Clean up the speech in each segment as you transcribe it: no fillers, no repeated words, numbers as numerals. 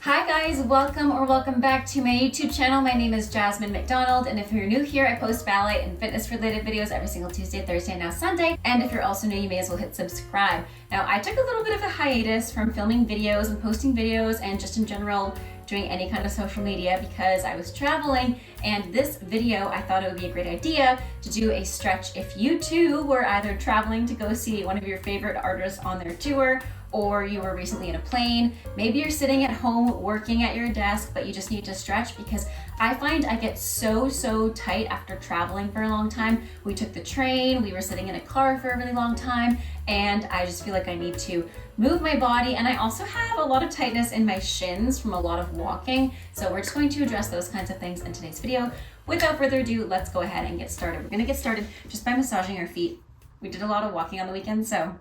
Hi guys, welcome back to my YouTube channel. My name is Jasmine McDonald, and if you're new here, I post ballet and fitness related videos every single Tuesday, Thursday, and now Sunday. And if you're also new, you may as well hit subscribe. Now, I took a little bit of a hiatus from filming videos and posting videos and just in general doing any kind of social media because I was traveling, and this video I thought it would be a great idea to do a stretch if you too were either traveling to go see one of your favorite artists on their tour, or you were recently in a plane. Maybe you're sitting at home working at your desk, but you just need to stretch, because I find I get so tight after traveling for a long time. We took the train, we were sitting in a car for a really long time, and I just feel like I need to move my body. And I also have a lot of tightness in my shins from a lot of walking. So we're just going to address those kinds of things in today's video. Without further ado, let's go ahead and get started. We're gonna get started just by massaging our feet. We did a lot of walking on the weekend, so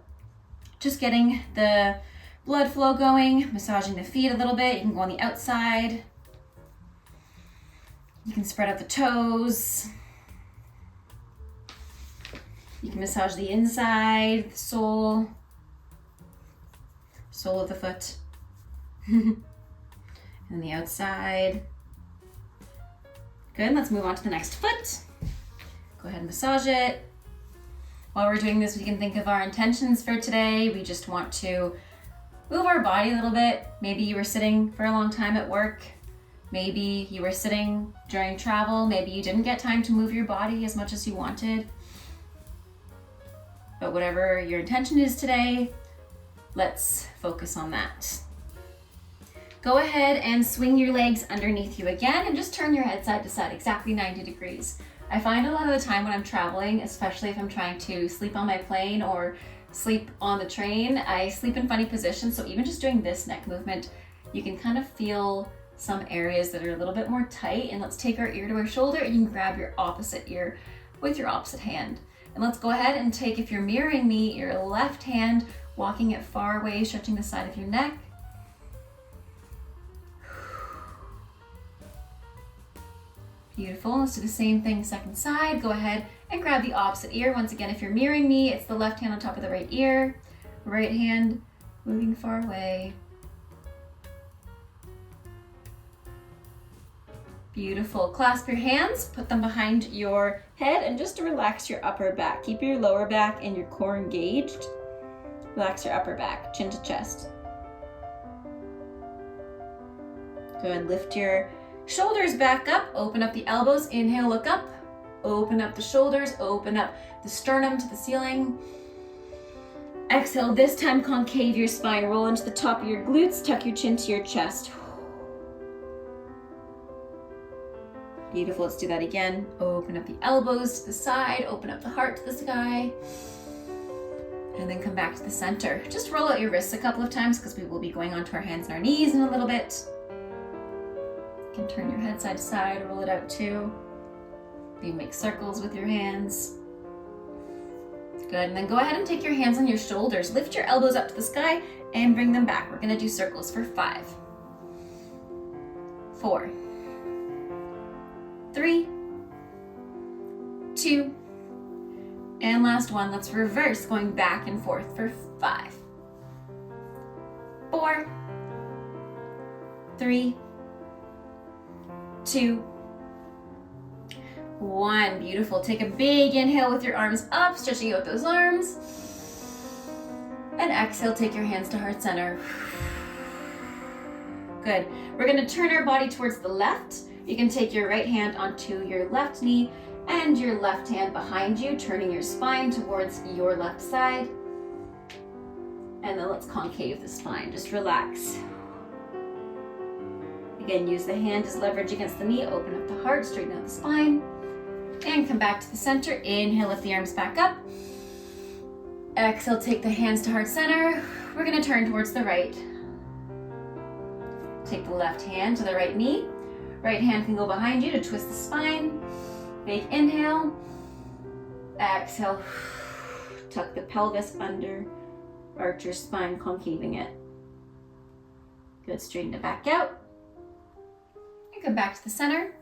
just getting the blood flow going, massaging the feet a little bit. You can go on the outside. You can spread out the toes. You can massage the inside, the sole of the foot. And the outside. Good, let's move on to the next foot. Go ahead and massage it. While we're doing this, we can think of our intentions for today. We just want to move our body a little bit. Maybe you were sitting for a long time at work. Maybe you were sitting during travel. Maybe you didn't get time to move your body as much as you wanted. But whatever your intention is today, let's focus on that. Go ahead and swing your legs underneath you again and just turn your head side to side, exactly 90 degrees. I find a lot of the time when I'm traveling, especially if I'm trying to sleep on my plane or sleep on the train, I sleep in funny positions. So even just doing this neck movement, you can kind of feel some areas that are a little bit more tight. And let's take our ear to our shoulder, and you can grab your opposite ear with your opposite hand. And let's go ahead and take, if you're mirroring me, your left hand, walking it far away, stretching the side of your neck. Beautiful. Let's do the same thing, second side. Go ahead and grab the opposite ear. Once again, if you're mirroring me, it's the left hand on top of the right ear. Right hand moving far away. Beautiful. Clasp your hands, put them behind your head, and just relax your upper back. Keep your lower back and your core engaged. Relax your upper back, chin to chest. Good. Lift your shoulders back up, open up the elbows, inhale, look up, open up the shoulders, open up the sternum to the ceiling. Exhale, this time concave your spine, roll into the top of your glutes, tuck your chin to your chest. Beautiful, let's do that again. Open up the elbows to the side, open up the heart to the sky, and then come back to the center. Just roll out your wrists a couple of times because we will be going onto our hands and our knees in a little bit. You can turn your head side to side, roll it out too. You make circles with your hands. Good, and then go ahead and take your hands on your shoulders. Lift your elbows up to the sky and bring them back. We're gonna do circles for 5, 4, 3, 2, and last one. Let's reverse, going back and forth for 5, 4, 3, 2, 1. Beautiful. Take a big inhale with your arms up, stretching out those arms. And exhale, take your hands to heart center. Good. We're going to turn our body towards the left. You can take your right hand onto your left knee and your left hand behind you, turning your spine towards your left side. And then let's concave the spine. Just relax. Again, use the hand as leverage against the knee, open up the heart, straighten out the spine, and come back to the center. Inhale, lift the arms back up. Exhale, take the hands to heart center. We're gonna turn towards the right. Take the left hand to the right knee. Right hand can go behind you to twist the spine. Big inhale. Exhale, tuck the pelvis under, arch your spine, concaving it. Good, straighten it back out. Come back to the center.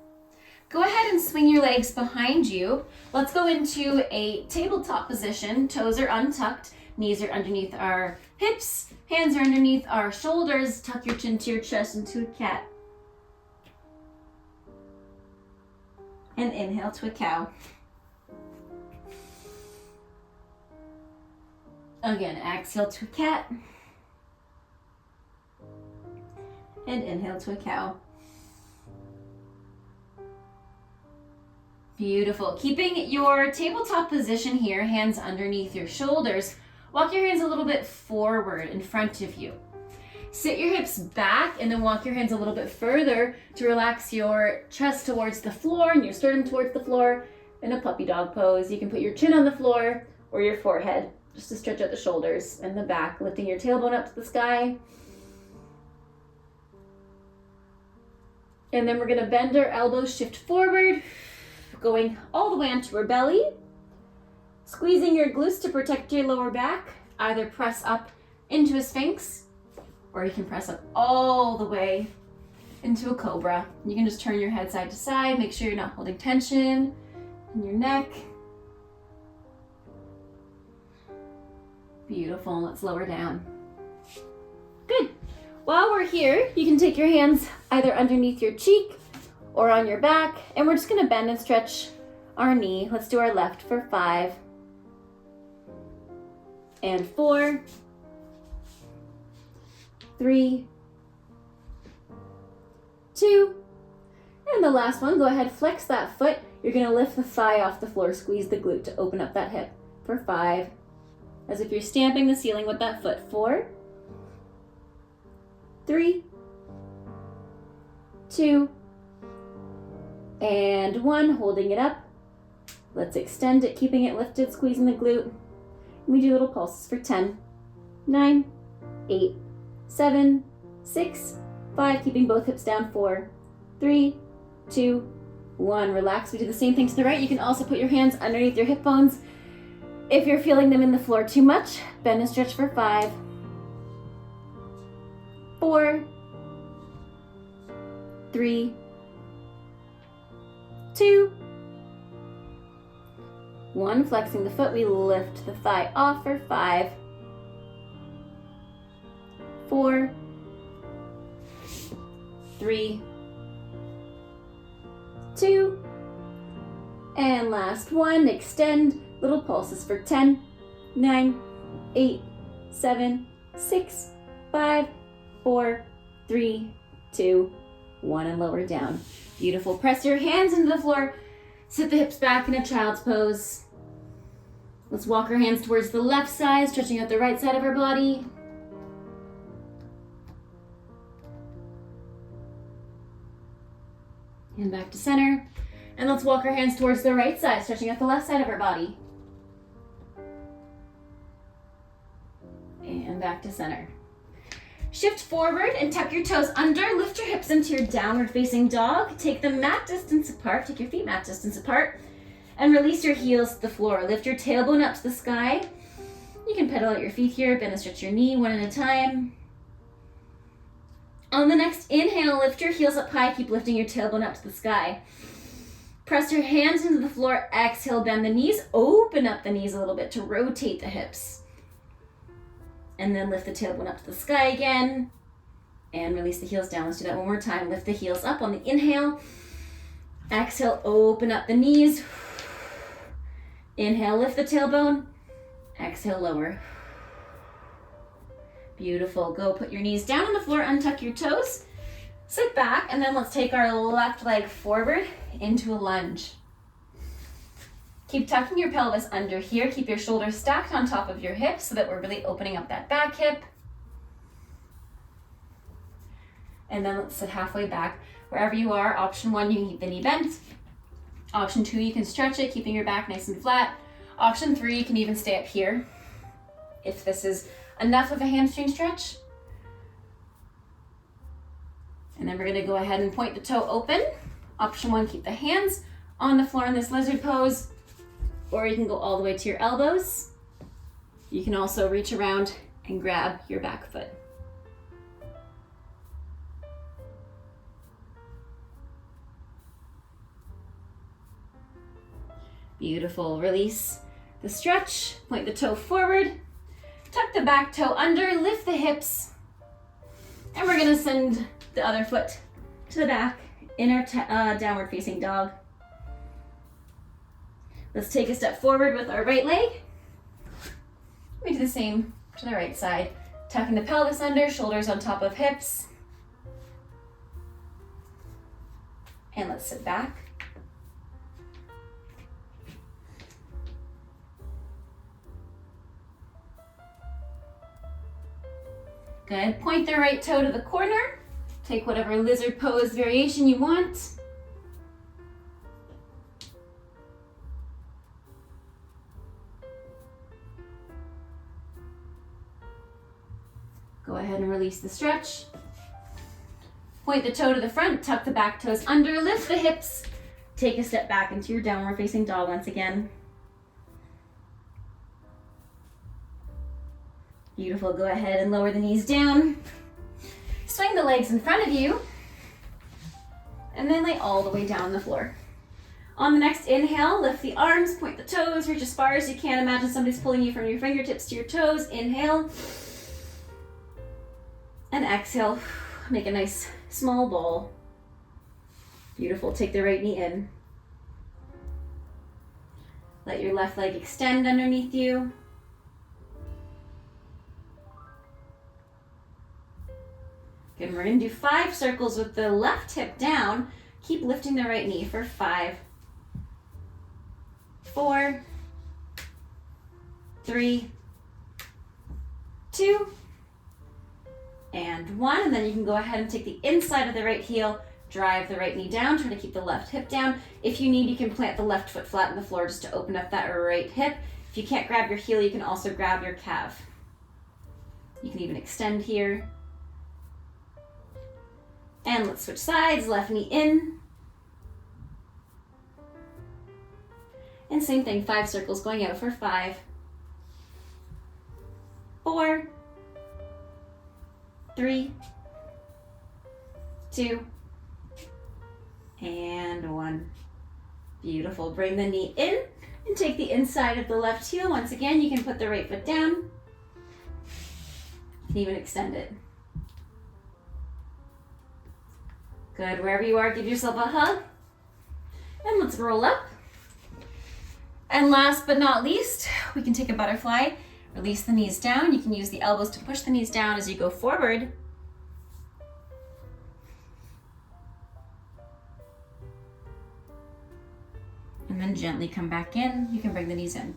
Go ahead and swing your legs behind you. Let's go into a tabletop position. Toes are untucked. Knees are underneath our hips. Hands are underneath our shoulders. Tuck your chin to your chest into a cat. And inhale to a cow. Again, exhale to a cat. And inhale to a cow. Beautiful. Keeping your tabletop position here, hands underneath your shoulders. Walk your hands a little bit forward in front of you. Sit your hips back and then walk your hands a little bit further to relax your chest towards the floor and your sternum towards the floor in a puppy dog pose. You can put your chin on the floor or your forehead just to stretch out the shoulders and the back, lifting your tailbone up to the sky. And then we're going to bend our elbows, shift forward, going all the way onto our belly. Squeezing your glutes to protect your lower back. Either press up into a sphinx, or you can press up all the way into a cobra. You can just turn your head side to side. Make sure you're not holding tension in your neck. Beautiful. Let's lower down. Good. While we're here, you can take your hands either underneath your cheek or on your back, and we're just going to bend and stretch our knee. Let's do our left for 5 and 4, 3, 2, and the last one. Go ahead, flex that foot. You're going to lift the thigh off the floor, squeeze the glute to open up that hip for 5, as if you're stamping the ceiling with that foot. 4, 3, 2, and 1, holding it up. Let's extend it, keeping it lifted, squeezing the glute. We do little pulses for 10, 9, 8, 7, 6, 5, keeping both hips down. 4, 3, 2, 1. Relax. We do the same thing to the right. You can also put your hands underneath your hip bones. If you're feeling them in the floor too much, bend and stretch for 5, 4, 3, 2, 1. Flexing the foot, we lift the thigh off for 5, 4, 3, 2, and last one. Extend, little pulses for 10, 9, 8, 7, 6, 5, 4, 3, 2, 1, and lower down. Beautiful. Press your hands into the floor. Sit the hips back in a child's pose. Let's walk our hands towards the left side, stretching out the right side of our body. And back to center. And let's walk our hands towards the right side, stretching out the left side of our body. And back to center. Shift forward and tuck your toes under. Lift your hips into your downward facing dog. Take them mat distance apart. Take your feet mat distance apart. And release your heels to the floor. Lift your tailbone up to the sky. You can pedal out your feet here. Bend and stretch your knee one at a time. On the next inhale, lift your heels up high. Keep lifting your tailbone up to the sky. Press your hands into the floor. Exhale, bend the knees. Open up the knees a little bit to rotate the hips. And then lift the tailbone up to the sky again. And release the heels down. Let's do that one more time. Lift the heels up on the inhale. Exhale, open up the knees. Inhale, lift the tailbone. Exhale, lower. Beautiful. Go put your knees down on the floor, untuck your toes. Sit back, and then let's take our left leg forward into a lunge. Keep tucking your pelvis under here. Keep your shoulders stacked on top of your hips so that we're really opening up that back hip. And then let's sit halfway back. Wherever you are, option 1, you can keep the knee bent. Option 2, you can stretch it, keeping your back nice and flat. Option 3, you can even stay up here if this is enough of a hamstring stretch. And then we're going to go ahead and point the toe open. Option 1, keep the hands on the floor in this lizard pose, or you can go all the way to your elbows. You can also reach around and grab your back foot. Beautiful. Release the stretch, point the toe forward. the back toe under, lift the hips, and we're gonna send the other foot to the back in our downward facing dog. Let's take a step forward with our right leg. We do the same to the right side. Tucking the pelvis under, shoulders on top of hips. And let's sit back. Good. Point the right toe to the corner. Take whatever lizard pose variation you want. Go ahead and release the stretch. Point the toe to the front, tuck the back toes under, lift the hips. Take a step back into your downward facing dog once again. Beautiful, go ahead and lower the knees down. Swing the legs in front of you. And then lay all the way down on the floor. On the next inhale, lift the arms, point the toes, reach as far as you can. Imagine somebody's pulling you from your fingertips to your toes. Inhale. And exhale, make a nice small ball. Beautiful, take the right knee in. Let your left leg extend underneath you. Good, we're gonna do 5 circles with the left hip down. Keep lifting the right knee for 5, 4, 3, 2, and 1, and then you can go ahead and take the inside of the right heel, drive the right knee down, try to keep the left hip down. If you need, you can plant the left foot flat on the floor just to open up that right hip. If you can't grab your heel, you can also grab your calf. You can even extend here. And let's switch sides, left knee in. And same thing, 5 circles going out for 5, 4, 3, 2, and 1. Beautiful. Bring the knee in and take the inside of the left heel. Once again, you can put the right foot down. You can even extend it. Good. Wherever you are, give yourself a hug. And let's roll up. And last but not least, we can take a butterfly. Release the knees down. You can use the elbows to push the knees down as you go forward. And then gently come back in. You can bring the knees in.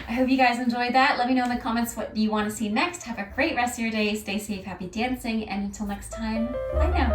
I hope you guys enjoyed that. Let me know in the comments what you want to see next. Have a great rest of your day. Stay safe, happy dancing, and until next time, bye now.